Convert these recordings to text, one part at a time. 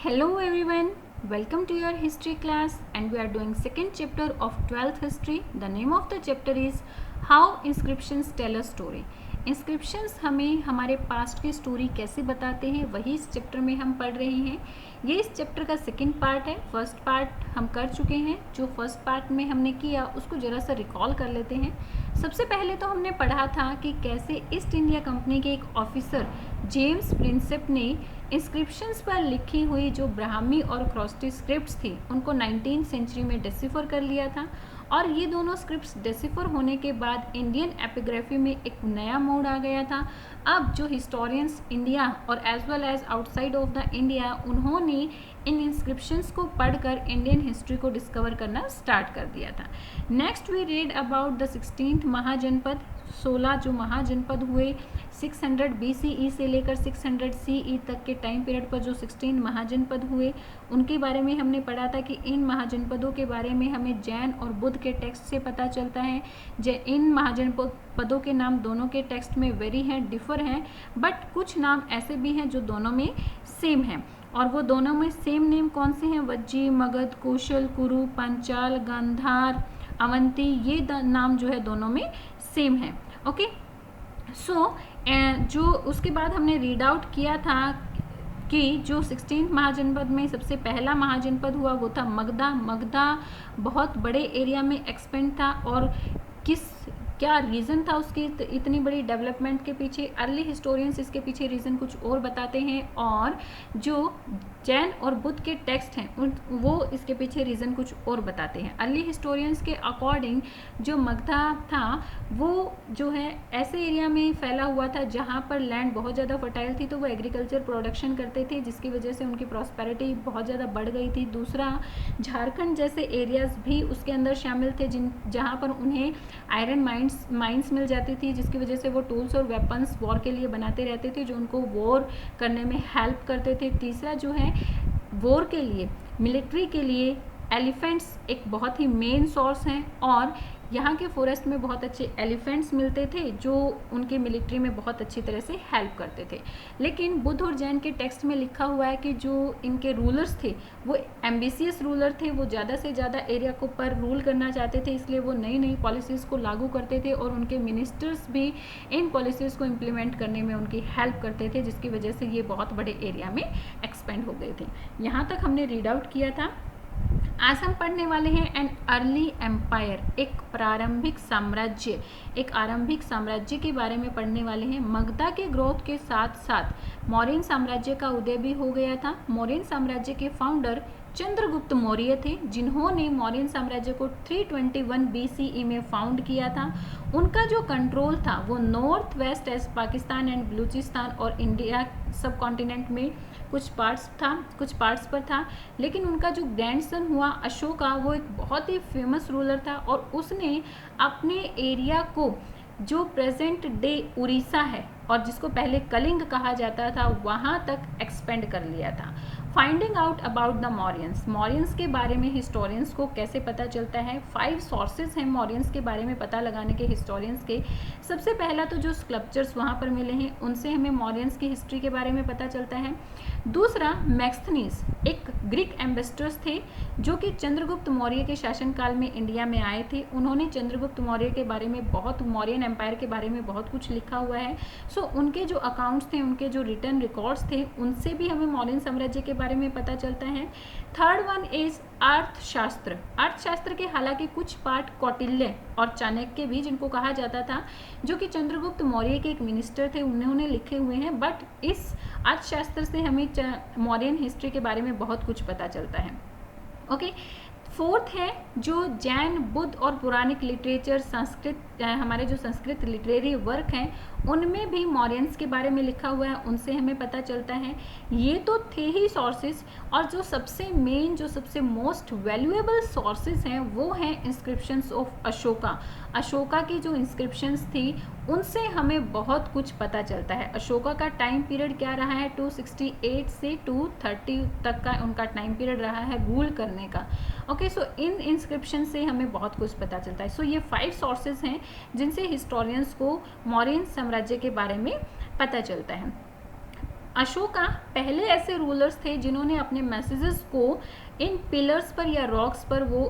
Hello everyone, welcome to your history class and we are doing second chapter of 12th history. The name of the chapter is How Inscriptions Tell a Story. Inscriptions हमें हमारे past की story कैसे बताते हैं वही इस chapter में हम पढ़ रहे हैं। ये इस चैप्टर का सेकंड पार्ट है। फर्स्ट पार्ट हम कर चुके हैं। जो फर्स्ट पार्ट में हमने किया उसको ज़रा सा रिकॉल कर लेते हैं। सबसे पहले तो हमने पढ़ा था कि कैसे ईस्ट इंडिया कंपनी के एक ऑफिसर जेम्स प्रिंसेप ने इंस्क्रिप्शंस पर लिखी हुई जो ब्राह्मी और क्रॉस्टी स्क्रिप्ट्स थी उनको 19th सेंचुरी में डिसिफर कर लिया था। और ये दोनों स्क्रिप्ट्स डिसिफर होने के बाद इंडियन एपिग्राफी में एक नया मोड़ आ गया था। अब जो हिस्टोरियंस इंडिया और as well as outside of the India उन्होंने इन इंस्क्रिप्शंस को पढ़कर इंडियन हिस्ट्री को डिस्कवर करना स्टार्ट कर दिया था। Next we read about the 16th Mahajanapada. 16 जो महाजनपद हुए 600 BCE से लेकर 600 CE तक के टाइम पीरियड पर जो 16 महाजनपद हुए उनके बारे में हमने पढ़ा था कि इन महाजनपदों के बारे में हमें जैन और बुद्ध के टेक्स्ट से पता चलता है। इन महाजनपदों के नाम दोनों के टेक्स्ट में वेरी हैं, डिफर हैं, बट कुछ नाम ऐसे भी हैं जो दोनों में सेम हैं। और वो दोनों में सेम नेम कौन से हैं? वज्जी, मगध, कौशल, कुरु, पांचाल, गांधार, अवंती, ये नाम जो है दोनों में सेम है। ओके, सो जो उसके बाद हमने रीड आउट किया था कि जो 16th महाजनपद में सबसे पहला महाजनपद हुआ वो था मगधा। मगधा बहुत बड़े एरिया में एक्सपेंड था और क्या रीज़न था उसकी इतनी बड़ी डेवलपमेंट के पीछे? अर्ली हिस्टोरियंस इसके पीछे रीज़न कुछ और बताते हैं और जो जैन और बुद्ध के टेक्स्ट हैं वो इसके पीछे रीज़न कुछ और बताते हैं। अर्ली हिस्टोरियंस के अकॉर्डिंग जो मगधा था वो जो है ऐसे एरिया में फैला हुआ था जहाँ पर लैंड बहुत ज़्यादा फर्टाइल थी, तो वो एग्रीकल्चर प्रोडक्शन करते थे जिसकी वजह से उनकी प्रॉस्पेरिटी बहुत ज़्यादा बढ़ गई थी। दूसरा, झारखंड जैसे एरियाज़ भी उसके अंदर शामिल थे जहाँ पर उन्हें आयरन माइंस मिल जाती थी जिसकी वजह से वो टूल्स और वेपन्स वॉर के लिए बनाते रहते थे जो उनको वॉर करने में हेल्प करते थे। तीसरा जो है वॉर के लिए, मिलिट्री के लिए एलिफेंट्स एक बहुत ही मेन सोर्स हैं और यहाँ के फॉरेस्ट में बहुत अच्छे एलिफेंट्स मिलते थे जो उनके मिलिट्री में बहुत अच्छी तरह से हेल्प करते थे। लेकिन बुद्ध और जैन के टेक्स्ट में लिखा हुआ है कि जो इनके रूलर्स थे वो एम्बिशियस रूलर थे, वो ज़्यादा से ज़्यादा एरिया को पर रूल करना चाहते थे, इसलिए वो नई नई पॉलिसीज़ को लागू करते थे और उनके मिनिस्टर्स भी इन पॉलिसीज़ को इम्प्लीमेंट करने में उनकी हेल्प करते थे जिसकी वजह से ये बहुत बड़े एरिया में एक्सपेंड हो गए थे। यहाँ तक हमने रीड आउट किया था। आज हम पढ़ने वाले हैं एन अर्ली एम्पायर, एक प्रारंभिक साम्राज्य, एक आरंभिक साम्राज्य के बारे में पढ़ने वाले हैं। मगधा के ग्रोथ के साथ साथ मौर्यन साम्राज्य का उदय भी हो गया था। मौर्यन साम्राज्य के फाउंडर चंद्रगुप्त मौर्य थे जिन्होंने मौर्यन साम्राज्य को 321 BCE में फाउंड किया था। उनका जो कंट्रोल था वो north west as Pakistan and Balochistan और इंडिया सब कॉन्टिनेंट में कुछ पार्ट्स पर था। लेकिन उनका जो ग्रैंडसन हुआ अशोका वो एक बहुत ही फेमस रूलर था और उसने अपने एरिया को जो प्रेजेंट डे उड़ीसा है और जिसको पहले कलिंग कहा जाता था वहाँ तक एक्सपेंड कर लिया था। Finding out about the Mauryans, Mauryans के बारे में हिस्टोरियंस को कैसे पता चलता है? 5 सोर्सेज हैं मौर्यंस के बारे में पता लगाने के हिस्टोरियंस के। सबसे पहला तो जो स्कल्पचर्स वहाँ पर मिले हैं उनसे हमें मौर्यंस की हिस्ट्री के बारे में पता चलता है। दूसरा, मैक्स्थनीज एक ग्रीक एम्बेसडर्स थे जो कि चंद्रगुप्त मौर्य के शासनकाल में इंडिया में आए थे। उन्होंने चंद्रगुप्त मौर्य के बारे में मौर्यन एम्पायर के बारे में बहुत कुछ लिखा हुआ है। सो उनके जो अकाउंट्स थे, उनके जो रिटर्न रिकॉर्ड्स थे उनसे भी हमें मौर्यन साम्राज्य के बारे में पता चलता है। थर्ड वन इज अर्थशास्त्र। अर्थशास्त्र के हालांकि कुछ पार्ट कौटिल्य और चाणक्य भी जिनको कहा जाता था जो कि चंद्रगुप्त मौर्य के एक मिनिस्टर थे उन्होंने लिखे हुए हैं, बट इस अर्थशास्त्र से हमें मौर्यन हिस्ट्री के बारे में बहुत कुछ पता चलता है। ओके, फोर्थ है जो जैन, बुद्ध और पुराणिक लिटरेचर, संस्कृत, हमारे जो संस्कृत लिटरेरी वर्क हैं उनमें भी मौर्यंस के बारे में लिखा हुआ है, उनसे हमें पता चलता है। ये तो थे ही सोर्सेज और जो सबसे मेन, जो सबसे मोस्ट वैल्यूएबल सोर्सेज हैं वो हैं इंस्क्रिप्शंस ऑफ अशोका। अशोका की जो इंस्क्रिप्शंस थी उनसे हमें बहुत कुछ पता चलता है। अशोका का टाइम पीरियड क्या रहा है? 268 से 230 तक का उनका टाइम पीरियड रहा है रूल करने का। ओके, सो इन इंस्क्रिप्शन से हमें बहुत कुछ पता चलता है। सो ये 5 सोर्सेज हैं जिनसे हिस्टोरियंस को मौर्यन साम्राज्य के बारे में पता चलता है। अशोका पहले ऐसे रूलर्स थे जिन्होंने अपने मैसेजेस को इन पिलर्स पर या रॉक्स पर वो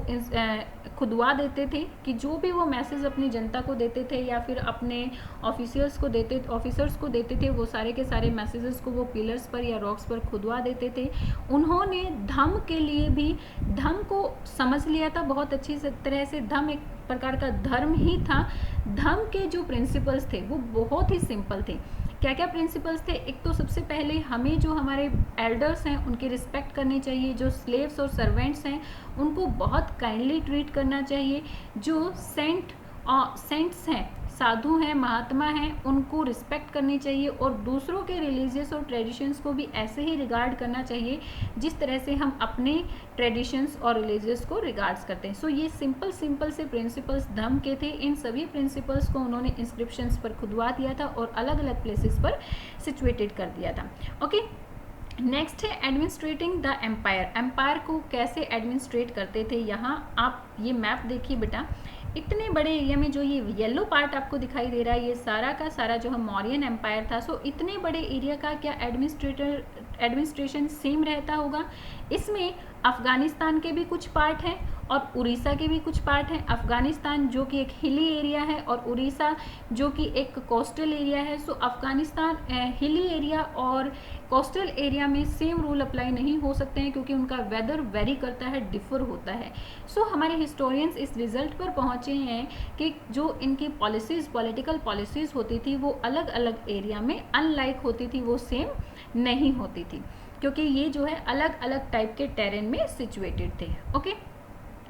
खुदवा देते थे कि जो भी वो मैसेज अपनी जनता को देते थे या फिर अपने ऑफिसर्स को देते थे वो सारे के सारे मैसेजेस को वो पिलर्स पर या रॉक्स पर खुदवा देते थे। उन्होंने धम्म के लिए भी धम्म को समझ लिया था बहुत अच्छी तरह से। धम्म एक प्रकार का धर्म ही था। धम्म के जो प्रिंसिपल्स थे वो बहुत ही सिंपल थे। क्या क्या प्रिंसिपल्स थे? एक तो सबसे पहले हमें जो हमारे एल्डर्स हैं उनकी रिस्पेक्ट करनी चाहिए। जो स्लेव्स और सर्वेंट्स हैं उनको बहुत काइंडली ट्रीट करना चाहिए। जो सेंट्स हैं, साधु हैं, महात्मा हैं, उनको रिस्पेक्ट करनी चाहिए। और दूसरों के रिलीजियस और ट्रेडिशंस को भी ऐसे ही रिगार्ड करना चाहिए जिस तरह से हम अपने ट्रेडिशंस और रिलीजियस को रिगार्ड्स करते हैं। सो ये सिंपल से प्रिंसिपल्स धम्म के थे। इन सभी प्रिंसिपल्स को उन्होंने इंस्क्रिप्शंस पर खुदवा दिया था और अलग अलग प्लेसेस पर सिचुएटेड कर दिया था। ओके, नेक्स्ट है एडमिनिस्ट्रेटिंग द एम्पायर। एम्पायर को कैसे एडमिनिस्ट्रेट करते थे? यहाँ आप ये मैप देखिए बेटा, इतने बड़े एरिया में जो ये येलो पार्ट आपको दिखाई दे रहा है ये सारा का सारा जो है मौर्यन एम्पायर था। सो इतने बड़े एरिया का क्या एडमिनिस्ट्रेशन सेम रहता होगा? इसमें अफगानिस्तान के भी कुछ पार्ट हैं और उड़ीसा के भी कुछ पार्ट हैं। अफगानिस्तान जो कि एक हिली एरिया है और उड़ीसा जो कि एक कोस्टल एरिया है। सो अफगानिस्तान हिली एरिया और कोस्टल एरिया में सेम रूल अप्लाई नहीं हो सकते हैं क्योंकि उनका वेदर वेरी करता है, डिफर होता है। सो हमारे हिस्टोरियंस इस रिजल्ट पर पहुंचे हैं कि जो इनकी पॉलिटिकल पॉलिसीज होती थी वो अलग अलग एरिया में अनलाइक होती थी, वो सेम नहीं होती थी क्योंकि ये जो है अलग अलग टाइप के टेरेन में सिचुएटेड थे। ओके,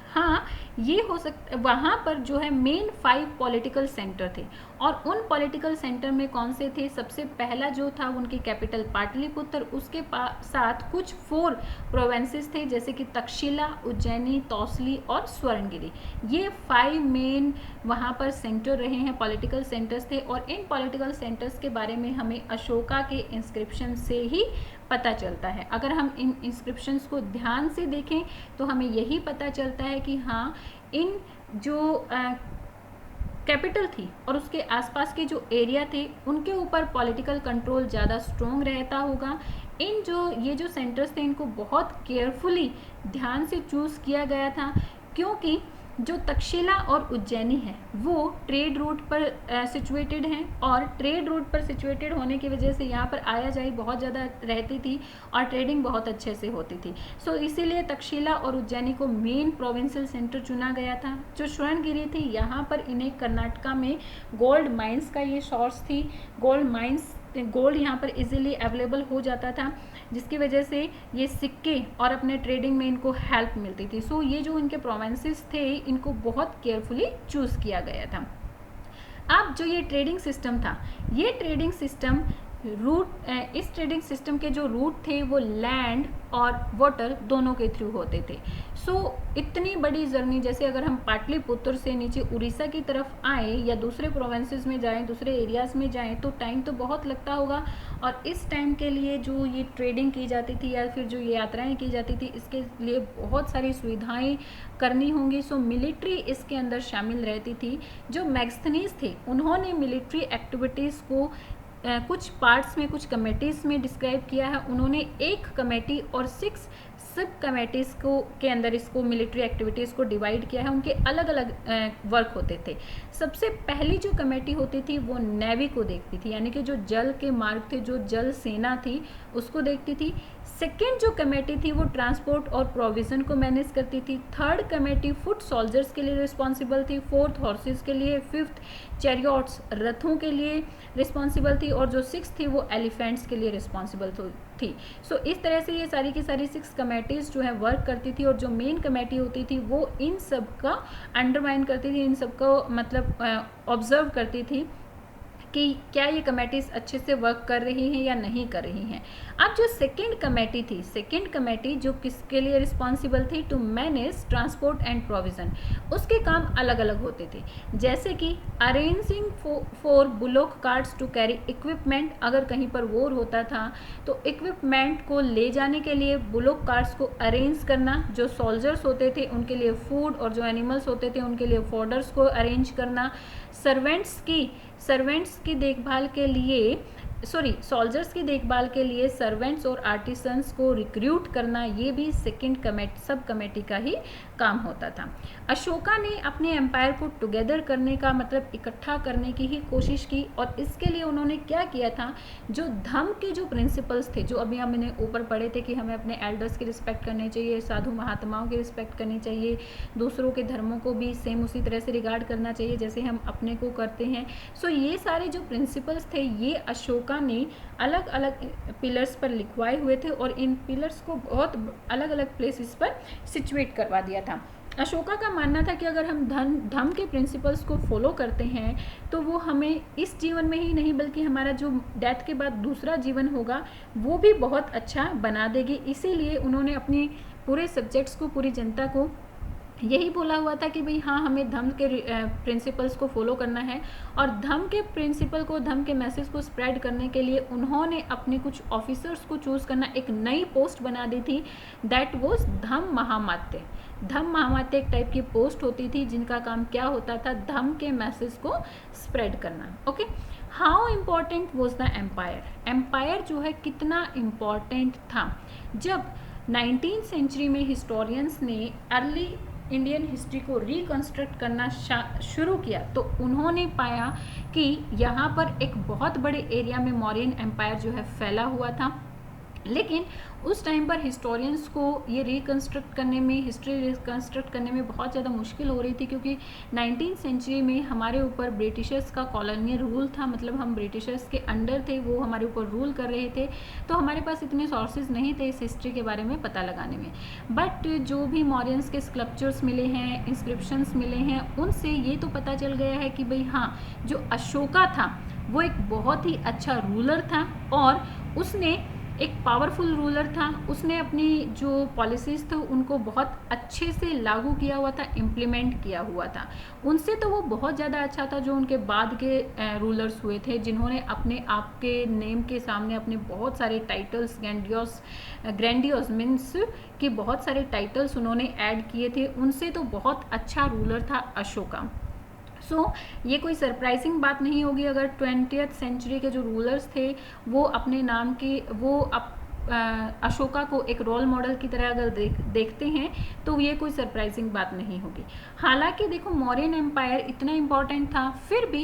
हाँ, ये हो सकता वहाँ पर जो है मेन 5 पॉलिटिकल सेंटर थे और उन पॉलिटिकल सेंटर में कौन से थे? सबसे पहला जो था उनकी कैपिटल पाटलिपुत्र, उसके साथ कुछ 4 प्रोविंसेस थे जैसे कि तक्षशिला, उज्जैनी, तौसली और स्वर्णगिरी। ये 5 मेन वहाँ पर सेंटर रहे हैं, पॉलिटिकल सेंटर्स थे। और इन पॉलिटिकल सेंटर्स के बारे में हमें अशोका के इंस्क्रिप्शन से ही पता चलता है। अगर हम इन इंस्क्रिप्शंस को ध्यान से देखें तो हमें यही पता चलता है कि हाँ, इन जो कैपिटल थी और उसके आसपास के जो एरिया थे उनके ऊपर पॉलिटिकल कंट्रोल ज़्यादा स्ट्रॉन्ग रहता होगा। ये जो सेंटर्स थे इनको बहुत केयरफुली ध्यान से चूज़ किया गया था क्योंकि जो तक्षशिला और उज्जैनी है वो ट्रेड रूट पर सिचुएटेड हैं और ट्रेड रूट पर सिचुएटेड होने की वजह से यहाँ पर आया जाई बहुत ज़्यादा रहती थी और ट्रेडिंग बहुत अच्छे से होती थी। सो इसीलिए तक्षशिला और उज्जैनी को मेन प्रोविंशियल सेंटर चुना गया था। जो स्वर्णगिरी थी यहाँ पर इन्हें कर्नाटका में गोल्ड माइंस का ये सोर्स थी। गोल्ड यहाँ पर इजीली अवेलेबल हो जाता था जिसकी वजह से ये सिक्के और अपने ट्रेडिंग में इनको हेल्प मिलती थी। सो ये जो इनके प्रोविंसेस थे इनको बहुत केयरफुली चूज़ किया गया था। अब जो ये ट्रेडिंग सिस्टम था, ये ट्रेडिंग सिस्टम इस ट्रेडिंग सिस्टम के जो रूट थे वो लैंड और वाटर दोनों के थ्रू होते थे। सो इतनी बड़ी जर्नी, जैसे अगर हम पाटलिपुत्र से नीचे उड़ीसा की तरफ आए या दूसरे प्रोविंसेस में जाएं, दूसरे एरियाज़ में जाएं तो टाइम तो बहुत लगता होगा। और इस टाइम के लिए जो ये ट्रेडिंग की जाती थी या फिर जो ये यात्राएं की जाती थी इसके लिए बहुत सारी सुविधाएं करनी होंगी। सो मिलिट्री इसके अंदर शामिल रहती थी। जो मैग्स्थनीज थे उन्होंने मिलिट्री एक्टिविटीज़ को कुछ पार्ट्स में, कुछ कमेटीज़ में डिस्क्राइब किया है। उन्होंने एक कमेटी और 6 सब कमेटीज़ को के अंदर इसको मिलिट्री एक्टिविटीज़ को डिवाइड किया है। उनके अलग अलग वर्क होते थे। सबसे पहली जो कमेटी होती थी वो नेवी को देखती थी, यानी कि जो जल के मार्ग थे, जो जल सेना थी उसको देखती थी। सेकेंड जो कमेटी थी वो ट्रांसपोर्ट और प्रोविज़न को मैनेज करती थी। थर्ड कमेटी फुट सोल्जर्स के लिए रिस्पॉन्सिबल थी। फोर्थ हॉर्सेस के लिए। फिफ्थ चैरियट्स, रथों के लिए रिस्पॉन्सिबल थी। और जो 6 थी वो एलिफेंट्स के लिए रिस्पॉन्सिबल थी। सो इस तरह से ये सारी की सारी 6 कमेटीज़ जो है वर्क करती थी और जो मेन कमेटी होती थी वो इन सब का अंडरमाइन करती थी, इन सब को मतलब ऑब्जर्व करती थी कि क्या ये कमेटीज़ अच्छे से वर्क कर रही हैं या नहीं कर रही हैं। अब जो सेकंड कमेटी थी, सेकंड कमेटी जो किसके लिए रिस्पॉन्सिबल थी? To manage transport and provision. उसके काम अलग अलग होते थे, जैसे कि arranging for bullock carts to carry equipment. अगर कहीं पर वॉर होता था तो इक्विपमेंट को ले जाने के लिए बुलोक कार्ट्स को अरेंज करना। जो सोल्जर्स होते थे उनके लिए फूड और जो एनिमल्स होते थे उनके लिए फोडर्स को अरेंज करना। सर्वेंट्स की देखभाल के लिए सोल्जर्स की देखभाल के लिए सर्वेंट्स और आर्टिसंस को रिक्रूट करना, ये भी सेकंड सब कमेटी का ही काम होता था। अशोका ने अपने एम्पायर को टुगेदर करने का मतलब इकट्ठा करने की ही कोशिश की, और इसके लिए उन्होंने क्या किया था, जो धम्म के जो प्रिंसिपल्स थे, जो अभी हमने ऊपर पढ़े थे कि हमें अपने एल्डर्स की रिस्पेक्ट करनी चाहिए, साधु महात्माओं की रिस्पेक्ट करनी चाहिए, दूसरों के धर्मों को भी सेम उसी तरह से रिगार्ड करना चाहिए जैसे हम अपने को करते हैं। सो ये सारे जो प्रिंसिपल्स थे ये अशोका ने अलग अलग पिलर्स पर लिखवाए हुए थे, और इन पिलर्स को बहुत अलग अलग प्लेसेस पर सिचुएट करवा दिया था। अशोका का मानना था कि अगर हम धम्म के प्रिंसिपल्स को फॉलो करते हैं तो वो हमें इस जीवन में ही नहीं बल्कि हमारा जो डेथ के बाद दूसरा जीवन होगा वो भी बहुत अच्छा बना देगी। इसीलिए उन्होंने अपनी पूरे सब्जेक्ट्स को, पूरी जनता को यही बोला हुआ था कि भाई हाँ, हमें धम्म के प्रिंसिपल्स को फॉलो करना है। और धम्म के प्रिंसिपल को, धम्म के मैसेज को स्प्रेड करने के लिए उन्होंने अपने कुछ ऑफिसर्स को चूज़ करना, एक नई पोस्ट बना दी थी, दैट वॉज धम्म महामात्य। धम्म महामात्य एक टाइप की पोस्ट होती थी जिनका काम क्या होता था, धम्म के मैसेज को स्प्रेड करना। Okay, how important was the empire. Empire जो है कितना इम्पॉर्टेंट था। जब 19th सेंचुरी में हिस्टोरियंस ने अर्ली इंडियन हिस्ट्री को रिकंस्ट्रक्ट करना शुरू किया तो उन्होंने पाया कि यहाँ पर एक बहुत बड़े एरिया में मौर्यन एम्पायर जो है फैला हुआ था। लेकिन उस टाइम पर हिस्टोरियंस को ये रिकंस्ट्रक्ट करने में, हिस्ट्री रिकंस्ट्रक्ट करने में बहुत ज़्यादा मुश्किल हो रही थी, क्योंकि 19th सेंचुरी में हमारे ऊपर ब्रिटिशर्स का कॉलोनियल रूल था, मतलब हम ब्रिटिशर्स के अंडर थे, वो हमारे ऊपर रूल कर रहे थे, तो हमारे पास इतने सोर्सेज नहीं थे इस हिस्ट्री के बारे में पता लगाने में। बट जो भी मॉरियंस के स्कल्पचर्स मिले हैं, इंस्क्रिप्शंस मिले हैं, उनसे ये तो पता चल गया है कि भाई हाँ, जो अशोका था वो एक बहुत ही अच्छा रूलर था, और उसने एक पावरफुल रूलर था। उसने अपनी जो पॉलिसीज़ थे उनको बहुत अच्छे से लागू किया हुआ था, इम्प्लीमेंट किया हुआ था। उनसे तो वो बहुत ज़्यादा अच्छा था जो उनके बाद के रूलर्स हुए थे, जिन्होंने अपने आप के नेम के सामने अपने बहुत सारे टाइटल्स, ग्रैंडियोस मीन्स कि बहुत सारे टाइटल्स उन्होंने ऐड किए थे। उनसे तो बहुत अच्छा रूलर था अशोका। ये कोई सरप्राइजिंग बात नहीं होगी अगर 20th सेंचुरी के जो रूलर्स थे वो अपने नाम के अशोका को एक रोल मॉडल की तरह अगर देखते हैं तो ये कोई सरप्राइजिंग बात नहीं होगी। हालांकि देखो, मौर्यन एम्पायर इतना इम्पॉर्टेंट था, फिर भी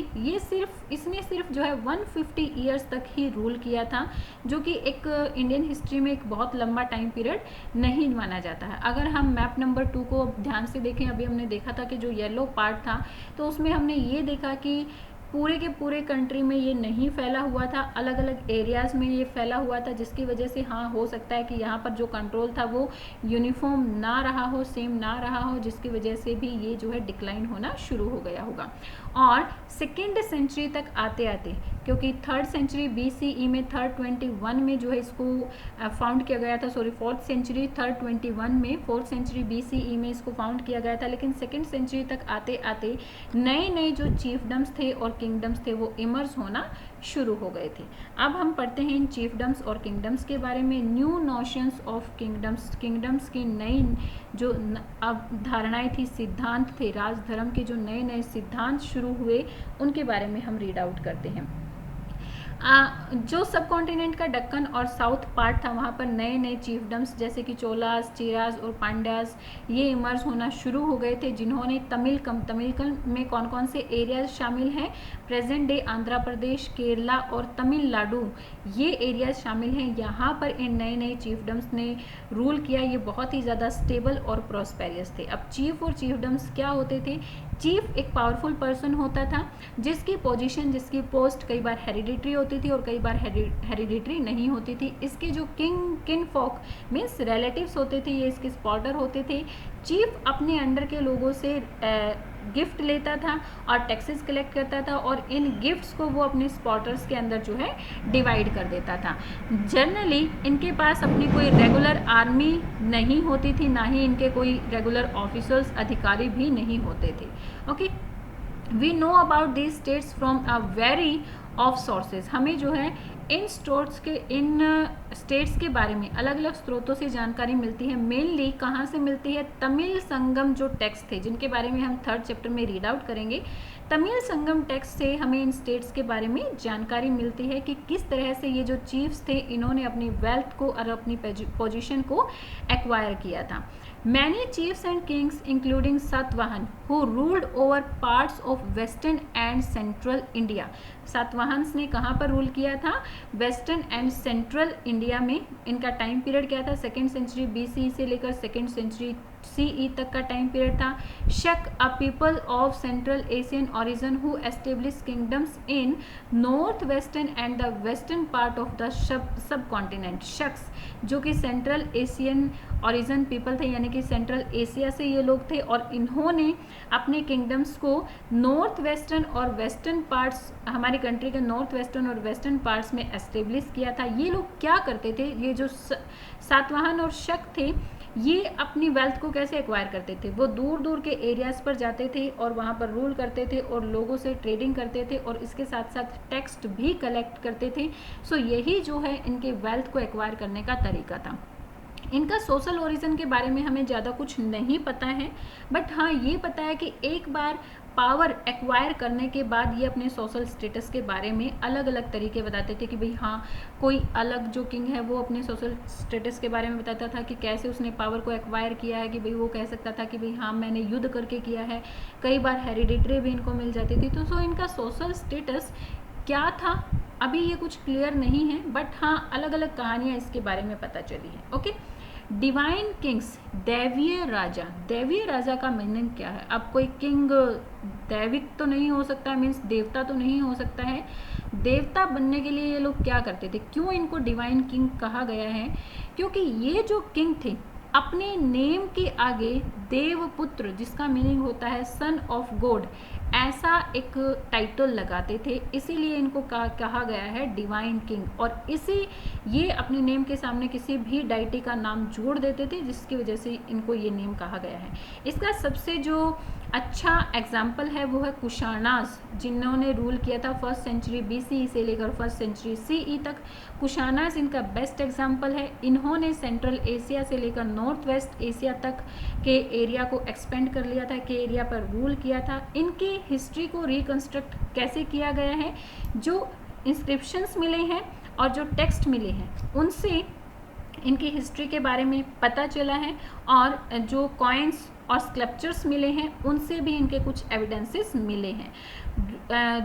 इसने सिर्फ जो है 150 ईयर्स तक ही रूल किया था, जो कि एक इंडियन हिस्ट्री में एक बहुत लंबा टाइम पीरियड नहीं माना जाता है। अगर हम मैप नंबर 2 को ध्यान से देखें, अभी हमने देखा था कि जो येलो पार्ट था तो उसमें हमने ये देखा कि पूरे के पूरे कंट्री में ये नहीं फैला हुआ था, अलग अलग एरियाज़ में ये फैला हुआ था, जिसकी वजह से हाँ, हो सकता है कि यहाँ पर जो कंट्रोल था वो यूनिफॉर्म ना रहा हो, सेम ना रहा हो, जिसकी वजह से भी ये जो है डिक्लाइन होना शुरू हो गया होगा। और सेकेंड सेंचुरी तक आते आते, क्योंकि 3rd सेंचुरी BCE में 321 में जो है इसको फाउंड किया गया था, फोर्थ सेंचुरी 321 में, 4th सेंचुरी BCE में इसको फाउंड किया गया था, लेकिन सेकेंड सेंचुरी तक आते आते नए नए जो चीफडम्स थे और किंगडम्स थे वो इमर्ज होना शुरू हो गए थे। अब हम पढ़ते हैं इन चीफडम्स और किंगडम्स के बारे में। न्यू नोशंस ऑफ किंगडम्स की नई जो अवधारणाएं थी, सिद्धांत थे, राजधर्म के जो नए नए सिद्धांत शुरू हुए उनके बारे में हम रीड आउट करते हैं। जो सब कॉन्टिनेंट का दक्कन और साउथ पार्ट था वहाँ पर नए नए चीफडम्स जैसे कि चोलास, चीराज और पांड्यास ये इमर्ज होना शुरू हो गए थे, जिन्होंने तमिलकम में कौन कौन से एरियाज शामिल हैं, प्रेजेंट डे आंध्र प्रदेश, केरला और तमिलनाडु, ये एरियाज शामिल हैं। यहाँ पर इन नए नए चीफडम्स ने रूल किया। ये बहुत ही ज़्यादा स्टेबल और प्रॉस्पेरियस थे। अब चीफ और चीफडम्स क्या होते थे? चीफ एक पावरफुल पर्सन होता था जिसकी पोजीशन, जिसकी पोस्ट कई बार हेरिडिटरी होती थी और कई बार हेरिडिटरी नहीं होती थी। इसके जो किन फॉक मीन्स रिलेटिव्स होते थे, ये इसके स्पॉटर होते थे। चीफ अपने अंडर के लोगों से गिफ्ट लेता था और टैक्सेस कलेक्ट करता था, और इन गिफ्ट्स को वो अपने स्पॉटर्स के अंदर जो है डिवाइड कर देता था। जनरली इनके पास अपनी कोई रेगुलर आर्मी नहीं होती थी, ना ही इनके कोई रेगुलर ऑफिसर्स, अधिकारी भी नहीं होते थे। Okay, we know about these states from a very of sources. हमें जो है इन स्टेट्स के बारे में अलग अलग स्रोतों से जानकारी मिलती है। मेनली कहाँ से मिलती है? तमिल संगम जो टेक्स्ट थे, जिनके बारे में हम 3rd चैप्टर में रीड आउट करेंगे। तमिल संगम टेक्स्ट से हमें इन स्टेट्स के बारे में जानकारी मिलती है कि किस तरह से ये जो चीफ्स थे इन्होंने अपनी वेल्थ को और अपनी पोजीशन को एक्वायर किया था। Many chiefs and kings, including Satavahan, who ruled over parts of western and central India. सातवाहन्स ने कहाँ पर रूल किया था? वेस्टर्न एंड सेंट्रल इंडिया में। इनका टाइम पीरियड क्या था? 2nd सेंचुरी BCE से लेकर 2nd सेंचुरी CE तक का टाइम पीरियड था। शक, a people of central Asian origin who establish kingdoms in north western and the western part of the sub continent. शख्स जो कि सेंट्रल एशियन ओरिजिन पीपल थे, यानी कि सेंट्रल एशिया से ये लोग थे, और इन्होंने अपने किंगडम्स को नॉर्थ वेस्टर्न और वेस्टर्न पार्ट्स, हमारी कंट्री के नॉर्थ वेस्टर्न और वेस्टर्न पार्ट्स में एस्टेब्लिश किया था। ये लोग क्या करते थे? ये जो सातवाहन और शक थे, ये अपनी वेल्थ को कैसे एक्वायर करते थे? वो दूर दूर के एरियाज पर जाते थे और वहाँ पर रूल करते थे और लोगों से ट्रेडिंग करते थे और इसके साथ साथ टैक्स भी कलेक्ट करते थे। सो यही जो है इनके वेल्थ को एक्वायर करने का तरीका था। इनका सोशल ओरिजिन के बारे में हमें ज़्यादा कुछ नहीं पता है, बट हाँ ये पता है कि एक बार पावर एक्वायर करने के बाद ये अपने सोशल स्टेटस के बारे में अलग अलग तरीके बताते थे कि भाई हाँ, कोई अलग जो किंग है वो अपने सोशल स्टेटस के बारे में बताता था कि कैसे उसने पावर को एक्वायर किया है, कि भाई वो कह सकता था कि भाई हाँ मैंने युद्ध करके किया है। कई बार हेरिडिटरी भी इनको मिल जाती थी। तो सो इनका सोशल स्टेटस क्या था अभी ये कुछ क्लियर नहीं है, बट हाँ अलग अलग कहानियाँ इसके बारे में पता चली है। ओके, डिवाइन किंग्स, दैवीय राजा। दैवीय राजा का मीनिंग क्या है? अब कोई किंग दैविक तो नहीं हो सकता, मीन्स देवता तो नहीं हो सकता है। देवता बनने के लिए ये लोग क्या करते थे? क्यों इनको डिवाइन किंग कहा गया है? क्योंकि ये जो किंग थे अपने नेम के आगे देवपुत्र, जिसका मीनिंग होता है सन ऑफ गॉड, ऐसा एक टाइटल लगाते थे, इसीलिए इनको कहा गया है डिवाइन किंग। और इसी ये अपने नेम के सामने किसी भी डाइटी का नाम जोड़ देते थे, जिसकी वजह से इनको ये नेम कहा गया है। इसका सबसे जो अच्छा एग्जाम्पल है वो है कुशानाज, जिन्होंने रूल किया था 1st सेंचुरी BCE से लेकर 1st सेंचुरी CE तक। कुशानाज इनका बेस्ट एग्जाम्पल है। इन्होंने सेंट्रल एशिया से लेकर नॉर्थ वेस्ट एशिया तक के एरिया को एक्सपेंड कर लिया था, के एरिया पर रूल किया था। इनकी हिस्ट्री को रिकंस्ट्रक्ट कैसे किया गया है? जो इंस्क्रिप्शंस मिले हैं और जो टेक्स्ट मिले हैं उनसे इनकी हिस्ट्री के बारे में पता चला है, और जो कॉइन्स और स्कल्पचर्स मिले हैं उनसे भी इनके कुछ एविडेंसेस मिले हैं।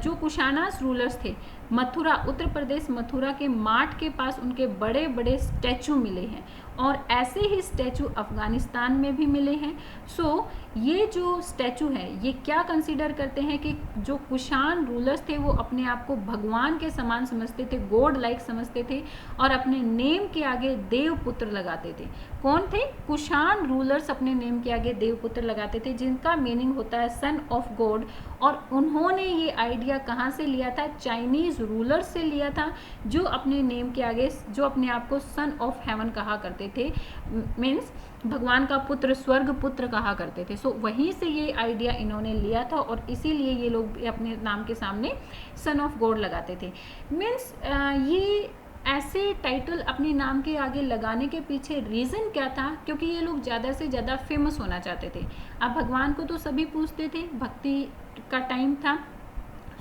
जो कुशानास रूलर्स थे, मथुरा, उत्तर प्रदेश मथुरा के माठ के पास उनके बड़े बड़े स्टैचू मिले हैं, और ऐसे ही स्टैचू अफगानिस्तान में भी मिले हैं। सो ये जो स्टैचू है ये क्या कंसीडर करते हैं कि जो कुशान रूलर्स थे वो अपने आप को भगवान के समान समझते थे, गॉड लाइक समझते थे, और अपने नेम के आगे देवपुत्र लगाते थे। कौन थे? कुशान रूलर्स अपने नेम के आगे देवपुत्र लगाते थे, जिनका मीनिंग होता है सन ऑफ गॉड। और उन्होंने ये आइडिया कहाँ से लिया था? चाइनीज रूलर्स से लिया था, जो अपने नेम के आगे, जो अपने आप को सन ऑफ हेवन कहा करते थे, मीन्स भगवान का पुत्र, स्वर्ग पुत्र कहा करते थे। सो वहीं से ये आइडिया इन्होंने लिया था, और इसीलिए ये लोग अपने नाम के सामने सन ऑफ गॉड लगाते थे। मीन्स ये ऐसे टाइटल अपने नाम के आगे लगाने के पीछे रीज़न क्या था? क्योंकि ये लोग ज़्यादा से ज़्यादा फेमस होना चाहते थे। अब भगवान को तो सभी पूजते थे, भक्ति का टाइम था।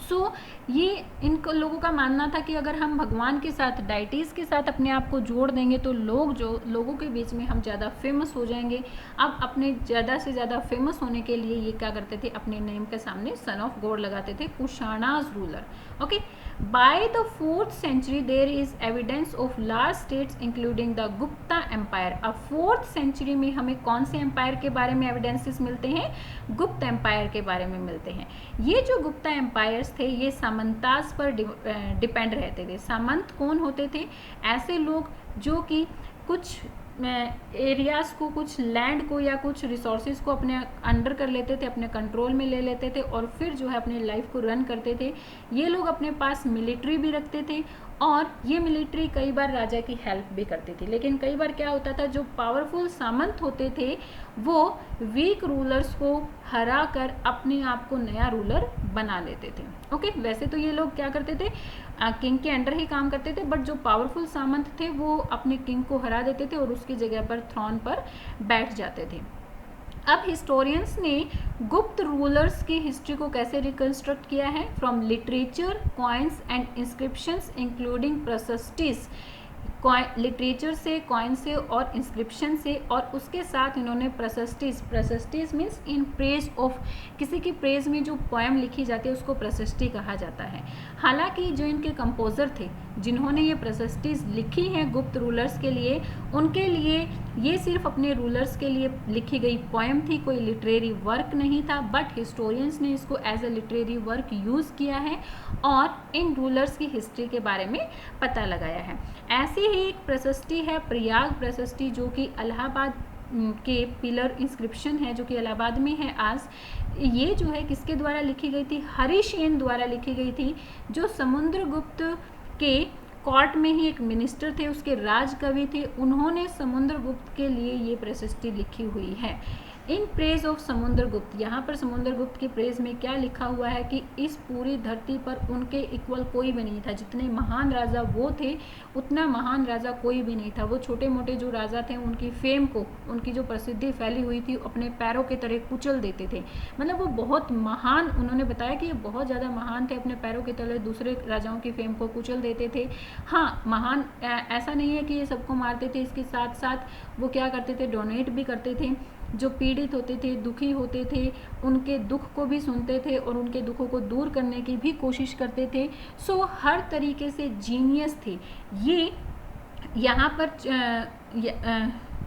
सो ये इन लोगों का मानना था कि अगर हम भगवान के साथ, डाइटीज़ के साथ अपने आप को जोड़ देंगे तो लोगों के बीच में हम ज़्यादा फेमस हो जाएंगे। अब अपने ज़्यादा से ज़्यादा फेमस होने के लिए ये क्या करते थे? अपने नेम के सामने सन ऑफ गॉड लगाते थे, Kushanas ruler. Okay, by the 4th century there is evidence of large states including the Gupta empire. अब 4th सेंचुरी में हमें कौन से एम्पायर के बारे में एविडेंसेस मिलते हैं? गुप्त एम्पायर के बारे में मिलते हैं। ये जो गुप्ता एम्पायर्स थे ये सामंतास पर डिपेंड रहते थे। सामंत कौन होते थे? ऐसे लोग जो कि कुछ एरियाज़ को, कुछ लैंड को या कुछ रिसोर्सेज को अपने अंडर कर लेते थे, अपने कंट्रोल में ले लेते थे, और फिर जो है अपने लाइफ को रन करते थे। ये लोग अपने पास मिलिट्री भी रखते थे, और ये मिलिट्री कई बार राजा की हेल्प भी करती थी। लेकिन कई बार क्या होता था, जो पावरफुल सामंत होते थे वो वीक रूलर्स को हरा कर अपने आप को नया रूलर बना लेते थे। ओके, वैसे तो ये लोग क्या करते थे? किंग के अंडर ही काम करते थे, बट जो पावरफुल सामंत थे वो अपने किंग को हरा देते थे और उसकी जगह पर थ्रोन पर बैठ जाते थे। अब हिस्टोरियंस ने गुप्त रूलर्स की हिस्ट्री को कैसे रिकंस्ट्रक्ट किया है? From literature, coins and inscriptions including प्रशस्तिस, लिटरेचर से, कॉइन से और इंस्क्रिप्शन से, और उसके साथ इन्होंने प्रशस्तिस मीन्स इन प्रेज ऑफ, किसी की प्रेज में जो पोएम लिखी जाती है उसको प्रशस्ति कहा जाता है। हालांकि जो इनके कंपोजर थे जिन्होंने ये प्रशस्तिस लिखी हैं गुप्त रूलर्स के लिए, उनके लिए ये सिर्फ अपने रूलर्स के लिए लिखी गई पोएम थी, कोई लिटरेरी वर्क नहीं था, बट हिस्टोरियंस ने इसको as a literary work use किया है और इन रूलर्स की हिस्ट्री के बारे में पता लगाया है। ऐसी ही एक प्रशस्ति है प्रयाग प्रशस्ति, जो कि इलाहाबाद के पिलर इंस्क्रिप्शन है जो कि इलाहाबाद में है आज। ये जो है किसके द्वारा लिखी गई थी? हरिसेन द्वारा लिखी गई थी, जो समुद्रगुप्त के कोर्ट में ही एक मिनिस्टर थे, उसके राजकवि थे। उन्होंने समुद्रगुप्त के लिए ये प्रशस्ति लिखी हुई है। इन प्रेज ऑफ समुद्रगुप्त, यहाँ पर समुद्रगुप्त की प्रेज में क्या लिखा हुआ है कि इस पूरी धरती पर उनके इक्वल कोई भी नहीं था। जितने महान राजा वो थे उतना महान राजा कोई भी नहीं था। वो छोटे मोटे जो राजा थे उनकी फेम को, उनकी जो प्रसिद्धि फैली हुई थी, अपने पैरों के तले कुचल देते थे। मतलब वो बहुत महान, उन्होंने बताया कि ये बहुत ज़्यादा महान थे, अपने पैरों के तले दूसरे राजाओं की फेम को कुचल देते थे। हाँ, महान ऐसा नहीं है कि ये सबको मारते थे, इसके साथ साथ वो क्या करते थे? डोनेट भी करते थे। जो पीड़ित होते थे, दुखी होते थे, उनके दुख को भी सुनते थे और उनके दुखों को दूर करने की भी कोशिश करते थे। सो हर तरीके से जीनियस थे ये। यहाँ पर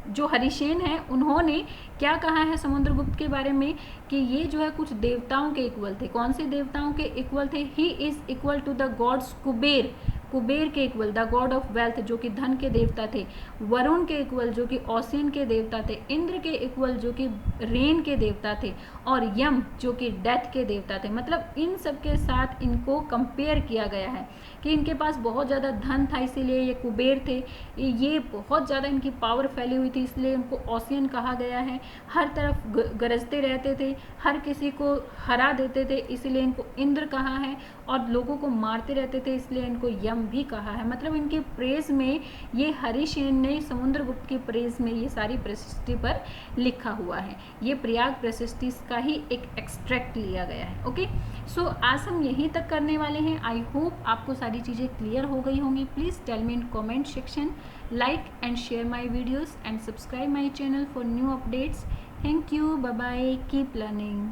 जो हरिसेन है उन्होंने क्या कहा है समुद्रगुप्त के बारे में कि ये जो है कुछ देवताओं के इक्वल थे। कौन से देवताओं के इक्वल थे? He is equal to the gods Kubera, Kubera के equal, the god of wealth जो कि धन के देवता थे, वरुण के इक्वल जो कि ओसियन के देवता थे, इंद्र के इक्वल जो कि रेन के देवता थे, और यम जो कि डेथ के देवता थे। मतलब इन सब के साथ इनको कंपेयर किया गया है कि इनके पास बहुत ज़्यादा धन था, इसीलिए ये कुबेर थे। ये बहुत ज़्यादा इनकी पावर फैली हुई थी, इसलिए इनको ओसियन कहा गया है। हर तरफ गरजते रहते थे, हर किसी को हरा देते थे, इसीलिए इनको इंद्र कहा है, और लोगों को मारते रहते थे, इसलिए इनको यम भी कहा है। मतलब इनके प्रेज में ये हरिसेन ने समुद्रगुप्त की प्रेज में ये सारी प्रशस्ति पर लिखा हुआ है। ये प्रयाग प्रशस्ति का ही एक एक्सट्रैक्ट लिया गया है। ओके, सो आज हम यहीं तक करने वाले हैं। आई होप आपको सारी चीज़ें क्लियर हो गई होंगी। Please tell me in comment section, like and share my videos and subscribe my channel for new updates. Thank you, bye bye, keep learning.